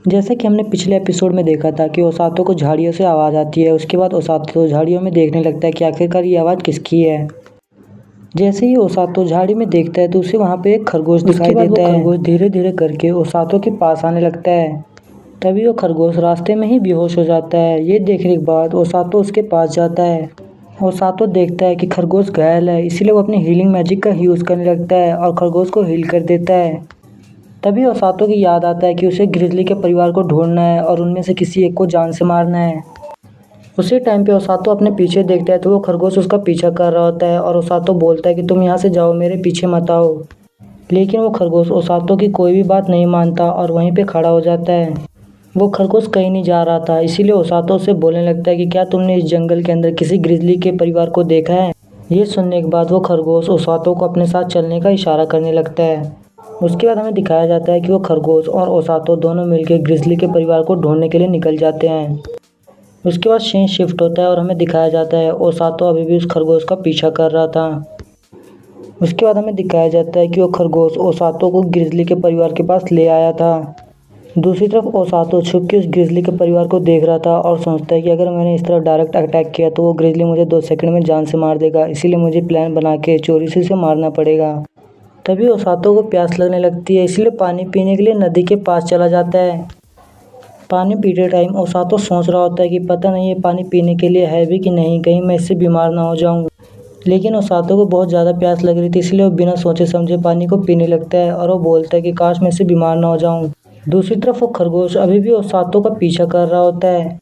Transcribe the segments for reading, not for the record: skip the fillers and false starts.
जैसे कि हमने पिछले एपिसोड में देखा था कि ओसातो को झाड़ियों से आवाज़ आती है। उसके बाद ओसातो झाड़ियों में देखने लगता है कि आखिरकार ये आवाज़ किसकी है। जैसे ही ओसातो झाड़ी में देखता है तो उसे वहाँ पे एक खरगोश दिखाई देता है। खरगोश धीरे धीरे करके ओसातो के पास आने लगता है। तभी वो खरगोश रास्ते में ही बेहोश हो जाता है। ये देखने के बाद ओसातो उसके पास जाता है। ओसातो देखता है कि खरगोश घायल है, इसीलिए वो अपनी हीलिंग मैजिक का यूज़ करने लगता है और खरगोश को हील कर देता है। तभी ओसातो की याद आता है कि उसे ग्रिजली के परिवार को ढूंढना है और उनमें से किसी एक को जान से मारना है। उसी टाइम पे ओसातो अपने पीछे देखता है तो वो खरगोश उसका पीछा कर रहा होता है और ओसातो बोलता है कि तुम यहाँ से जाओ, मेरे पीछे मत आओ। लेकिन वो खरगोश ओसातो की कोई भी बात नहीं मानता और वहीं पे खड़ा हो जाता है। वो खरगोश कहीं नहीं जा रहा था, इसीलिए ओसातो से बोलने लगता है कि क्या तुमने इस जंगल के अंदर किसी ग्रिजली के परिवार को देखा है। ये सुनने के बाद वो खरगोश ओसातो को अपने साथ चलने का इशारा करने लगता है। उसके बाद हमें दिखाया जाता है कि वो खरगोश और ओसातो दोनों मिलकर ग्रिजली के परिवार को ढूंढने के लिए निकल जाते हैं। उसके बाद सीन शिफ्ट होता है और हमें दिखाया जाता है ओसातो अभी भी उस खरगोश का पीछा कर रहा था। उसके बाद हमें दिखाया जाता है कि वो खरगोश ओसातो को ग्रिजली के परिवार के पास ले आया था। दूसरी तरफ ओसातो छुप के उस ग्रिजली के परिवार को देख रहा था और सोचता है कि अगर मैंने इस तरह डायरेक्ट अटैक किया तो वो ग्रिजली मुझे 2 सेकंड में जान से मार देगा, इसीलिए मुझे प्लान बना के चोरी से उसे मारना पड़ेगा। तभी ओसातो को प्यास लगने लगती है, इसलिए पानी पीने के लिए नदी के पास चला जाता है। पानी पीते टाइम ओसातो सोच रहा होता है कि पता नहीं ये पानी पीने के लिए है भी कि नहीं, कहीं मैं इससे बीमार ना हो जाऊं। लेकिन ओसातो को बहुत ज़्यादा प्यास लग रही थी, इसलिए वो बिना सोचे समझे पानी को पीने लगता है और वो बोलता है कि काश मैं इससे बीमार ना हो जाऊं। दूसरी तरफ वो खरगोश अभी भी ओसातो का पीछा कर रहा होता है।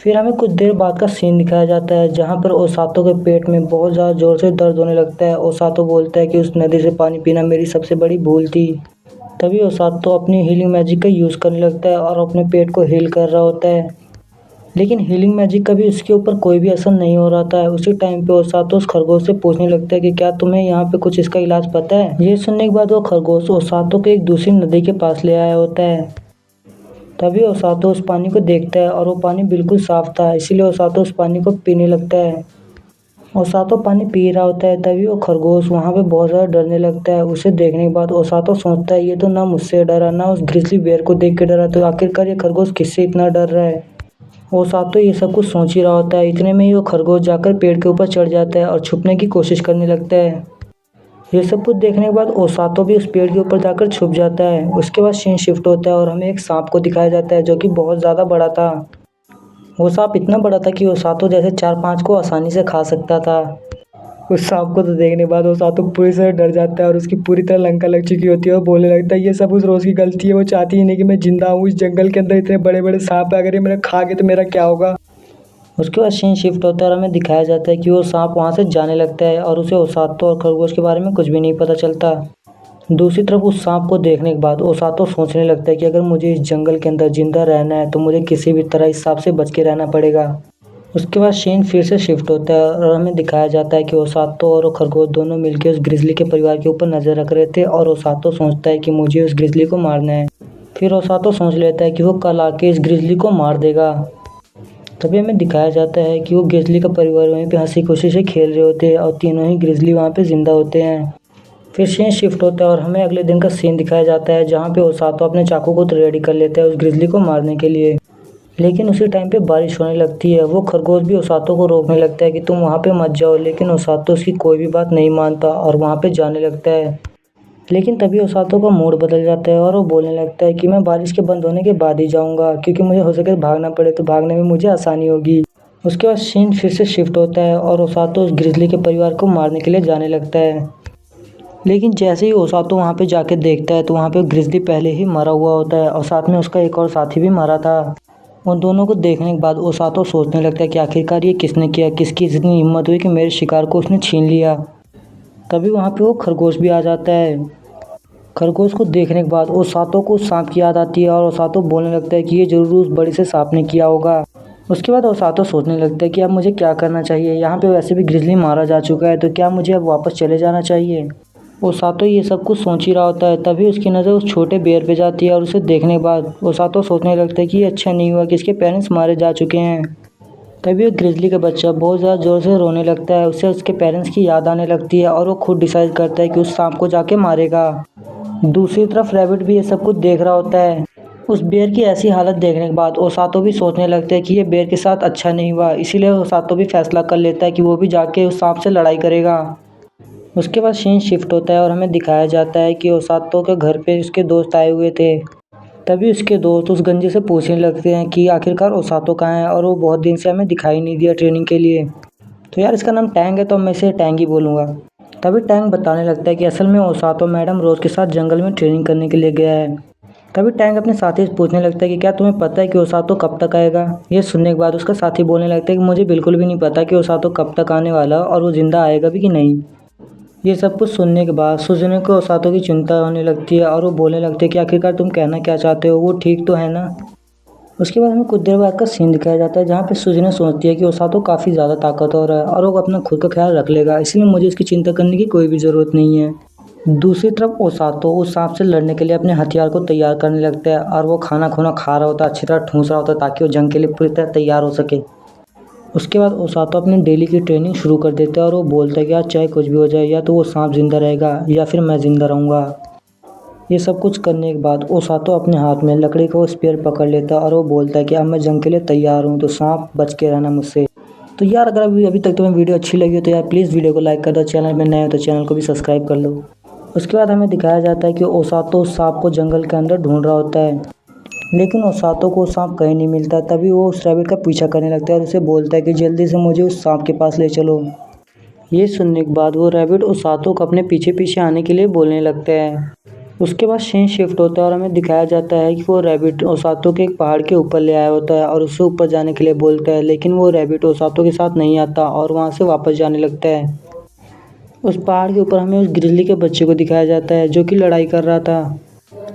फिर हमें कुछ देर बाद का सीन दिखाया जाता है जहाँ पर ओसातो के पेट में बहुत ज़्यादा ज़ोर से दर्द होने लगता है। ओसातो बोलता है कि उस नदी से पानी पीना मेरी सबसे बड़ी भूल थी। तभी ओसातो अपनी हीलिंग मैजिक का यूज़ करने लगता है और अपने पेट को हील कर रहा होता है। लेकिन हीलिंग मैजिक का भी उसके ऊपर कोई भी असर नहीं हो रहा था। उसी टाइम पे ओसातो उस खरगोश से पूछने लगता है कि क्या तुम्हें यहाँ पे कुछ इसका इलाज पता है। ये सुनने के बाद वो खरगोश ओसातो को एक दूसरी नदी के पास ले आया होता है। तभी ओसातो उस पानी को देखता है और वो पानी बिल्कुल साफ था, इसीलिए ओसातो उस पानी को पीने लगता है। ओसातो पानी पी रहा होता है तभी वो खरगोश वहाँ पे बहुत ज़्यादा डरने लगता है। उसे देखने के बाद ओसातो सोचता है ये तो ना मुझसे डरा ना उस ग्रिजली बेयर को देख के डरा, तो आखिरकार ये खरगोश किससे इतना डर रहा है। ओसातो ये सब कुछ सोच ही रहा होता है, इतने में ही वो खरगोश जाकर पेड़ के ऊपर चढ़ जाता है और छुपने की कोशिश करने लगता है। ये सब कुछ देखने के बाद ओसातो भी उस पेड़ के ऊपर जाकर छुप जाता है। उसके बाद सीन शिफ्ट होता है और हमें एक सांप को दिखाया जाता है जो कि बहुत ज़्यादा बड़ा था। वो सांप इतना बड़ा था कि ओसातो जैसे 4-5 को आसानी से खा सकता था। उस सांप को तो देखने के बाद ओसातो पूरी तरह डर जाता है और उसकी पूरी तरह लंका लग चुकी होती है। वो बोलने लगता है ये सब उस रोज़ की गलती है, वो चाहती ही नहीं कि मैं जिंदा हूँ। इस जंगल के अंदर इतने बड़े बड़े सांप है, अगर ये मेरा खा गए तो मेरा क्या होगा। उसके बाद सीन शिफ्ट होता है और हमें दिखाया जाता है कि वो सांप वहाँ से जाने लगता है और उसे ओसातो और खरगोश के बारे में कुछ भी नहीं पता चलता। दूसरी तरफ उस सांप को देखने के बाद ओसातो सोचने लगता है कि अगर मुझे इस जंगल के अंदर जिंदा रहना है तो मुझे किसी भी तरह इस सांप से बच के रहना पड़ेगा। उसके बाद सीन फिर से शिफ्ट होता है और हमें दिखाया जाता है कि ओसातो और वो खरगोश दोनों मिलकर उस ग्रिजली के परिवार के ऊपर नज़र रख रहे थे और ओसातो सोचता है कि मुझे उस ग्रिजली को मारना है। फिर ओसातो सोच लेता है कि वो कल आके इस ग्रिजली को मार देगा। तभी हमें दिखाया जाता है कि वो ग्रिजली का परिवार वहीं पे हंसी खुशी से खेल रहे होते हैं और तीनों ही ग्रिजली वहाँ पे जिंदा होते हैं। फिर सीन शिफ्ट होता है और हमें अगले दिन का सीन दिखाया जाता है जहाँ पे ओसातो अपने चाकू को रेडी कर लेता है उस ग्रिजली को मारने के लिए। लेकिन उसी टाइम पे बारिश होने लगती है। वो खरगोश भी ओसातो को रोकने लगता है कि तुम वहाँ पे मत जाओ, लेकिन ओसातो उसकी कोई भी बात नहीं मानता और वहाँ पे जाने लगता है। लेकिन तभी ओसातो का मूड बदल जाता है और वो बोलने लगता है कि मैं बारिश के बंद होने के बाद ही जाऊँगा, क्योंकि मुझे हो सके भागना पड़े तो भागने में मुझे आसानी होगी। उसके बाद सीन फिर से शिफ्ट होता है और ओसातो उस ग्रिजली के परिवार को मारने के लिए जाने लगता है। लेकिन जैसे ही ओसातो वहाँ पे जाके देखता है तो वहाँ पे ग्रिजली पहले ही मरा हुआ होता है और साथ में उसका एक और साथी भी मरा था। उन दोनों को देखने के बाद ओसातो सोचने लगता है कि आखिरकार ये किसने किया, किसकी इतनी हिम्मत हुई कि मेरे शिकार को उसने छीन लिया। तभी वहाँ पे वो खरगोश भी आ जाता है। खरगोश को देखने के बाद ओसातो को उस सांप की याद आती है और ओसातो बोलने लगता है कि ये जरूर उस बड़े से सांप ने किया होगा। उसके बाद ओसातो सोचने लगता है कि अब मुझे क्या करना चाहिए। यहाँ पे वैसे भी ग्रिजली मारा जा चुका है, तो क्या मुझे अब वापस चले जाना चाहिए। ओसातो ये सब कुछ सोच ही रहा होता है तभी उसकी नज़र उस छोटे बेर पे जाती है और उसे देखने के बाद ओसातो सोचने लगता है कि ये अच्छा नहीं हुआ कि इसके पेरेंट्स मारे जा चुके हैं। तभी वो ग्रिजली का बच्चा बहुत ज़्यादा ज़ोर से रोने लगता है। उसे उसके पेरेंट्स की याद आने लगती है और वो खुद डिसाइड करता है कि उस सांप को जाके मारेगा। दूसरी तरफ रैबिट भी ये सब कुछ देख रहा होता है। उस बेर की ऐसी हालत देखने के बाद ओसातो भी सोचने लगता है कि ये बेर के साथ अच्छा नहीं हुआ, इसीलिए ओसातो भी फैसला कर लेता है कि वो भी जाके उस सांप से लड़ाई करेगा। उसके बाद सीन शिफ्ट होता है और हमें दिखाया जाता है कि ओसातो के घर पे उसके दोस्त आए हुए थे। तभी उसके दोस्त उस गंजी से पूछने लगते हैं कि आखिरकार ओसातो कहाँ है और वो बहुत दिन से हमें दिखाई नहीं दिया ट्रेनिंग के लिए। तो यार इसका नाम टैंग है तो मैं इसे टैंग ही बोलूँगा। तभी टैंग बताने लगता है कि असल में ओसातो मैडम रोज के साथ जंगल में ट्रेनिंग करने के लिए गया है। तभी टैंग अपने साथी से पूछने लगता है कि क्या तुम्हें पता है कि ओसातो कब तक आएगा। ये सुनने के बाद उसका साथी बोलने लगता है कि मुझे बिल्कुल भी नहीं पता कि ओसातो कब तक आने वाला और वो जिंदा आएगा भी कि नहीं। ये सब कुछ सुनने के बाद सुजुने को ओसातो की चिंता होने लगती है और वो बोलने लगते हैं कि आखिरकार तुम कहना क्या चाहते हो, वो ठीक तो है ना। उसके बाद हमें कुछ देर बाद का सीन दिखाया जाता है जहाँ पे सुजुने सोचती है कि ओसातो काफ़ी ज़्यादा ताकतवर है और वो अपना खुद का ख्याल रख लेगा, इसलिए मुझे इसकी चिंता करने की कोई भी ज़रूरत नहीं है। दूसरी तरफ ओसातो उस सांप से लड़ने के लिए अपने हथियार को तैयार करने लगता है और वो खाना खुना खा रहा होता है, अच्छी तरह ठूस रहा होता है ताकि वो जंग के लिए पूरी तरह तैयार हो सके। उसके बाद ओसातो अपनी डेली की ट्रेनिंग शुरू कर देता है और वो बोलता है कि आज चाहे कुछ भी हो जाए, या तो वो सांप जिंदा रहेगा या फिर मैं जिंदा रहूँगा। ये सब कुछ करने के बाद ओसातो अपने हाथ में लकड़ी का वो स्पेयर पकड़ लेता है और वो बोलता है कि अब मैं जंग के लिए तैयार हूँ, तो सांप बच के रहना मुझसे। तो यार अगर अभी तक तुम्हें वीडियो अच्छी लगी हो तो यार प्लीज़ वीडियो को लाइक कर दो, चैनल में नए हो तो चैनल को भी सब्सक्राइब कर लो। उसके बाद हमें दिखाया जाता है कि ओसातो उस सांप को जंगल के अंदर ढूंढ रहा होता है, लेकिन ओसातो को सांप कहीं नहीं मिलता। तभी वो उस रैबिट का पीछा करने लगता है और उसे बोलता है कि जल्दी से मुझे उस सांप के पास ले चलो। ये सुनने के बाद वो रैबिट ओसातो को अपने पीछे पीछे आने के लिए बोलने लगता है। उसके बाद सीन शिफ्ट होता है और हमें दिखाया जाता है कि वो रैबिट ओसातो के एक पहाड़ के ऊपर ले आया होता है और उससे ऊपर जाने के लिए बोलता है, लेकिन वो रैबिट ओसातो के साथ नहीं आता और वहाँ से वापस जाने लगता है। उस पहाड़ के ऊपर हमें उस ग्रिजली के बच्चे को दिखाया जाता है जो कि लड़ाई कर रहा था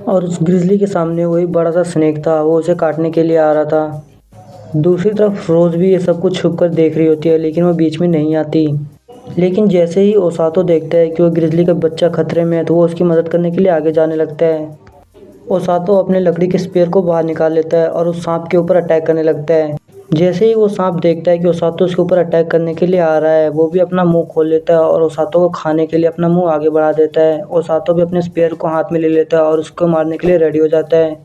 और उस ग्रिजली के सामने वही बड़ा सा स्नेक था, वो उसे काटने के लिए आ रहा था। दूसरी तरफ रोज भी ये सब कुछ छुप कर देख रही होती है, लेकिन वो बीच में नहीं आती। लेकिन जैसे ही ओसातो देखता है कि वो ग्रिजली का बच्चा खतरे में है तो वो उसकी मदद करने के लिए आगे जाने लगता है। ओसातो अपने लकड़ी के स्पेयर को बाहर निकाल लेता है और उस सांप के ऊपर अटैक करने लगता है। जैसे ही वो सांप देखता है कि ओसातो उसके ऊपर अटैक करने के लिए आ रहा है, वो भी अपना मुंह खोल लेता है और ओसातो को खाने के लिए अपना मुंह आगे बढ़ा देता है। ओसातो भी अपने स्पेयर को हाथ में ले लेता है और उसको मारने के लिए रेडी हो जाता है।